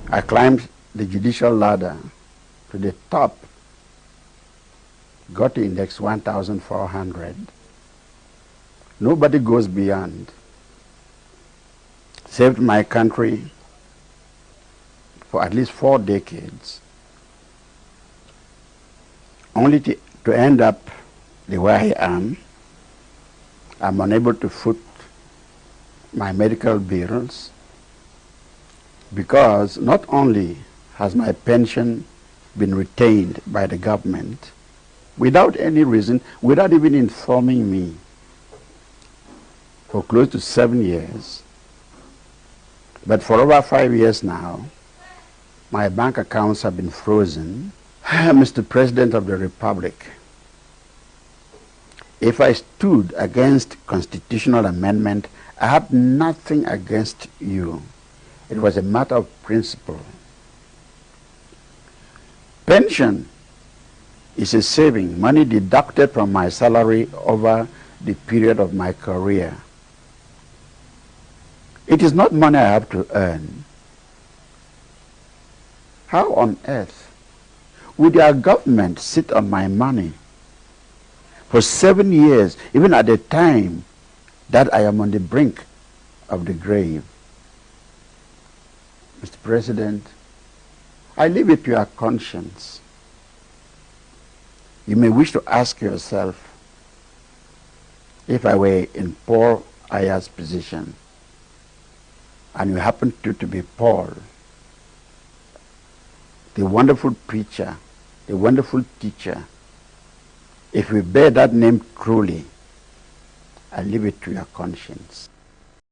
I climbed the judicial ladder to the top, got to index 1,400. Nobody goes beyond. Saved my country for at least 4 decades, only to end up the way I am. I'm unable to foot my medical bills because not only has my pension been retained by the government without any reason, without even informing me, for close to 7 years, but for over 5 years now, my bank accounts have been frozen. Mr. President of the Republic, if I stood against constitutional amendment, I have nothing against you. It was a matter of principle. Pension is a saving, money deducted from my salary over the period of my career. It is not money I have to earn. How on earth would our government sit on my money for 7 years, even at the time that I am on the brink of the grave? Mr. President, I leave it to your conscience. You may wish to ask yourself, if I were in Paul Aya's position, and you happen to be Paul, the wonderful preacher, the wonderful teacher, if we bear that name truly, I leave it to your conscience.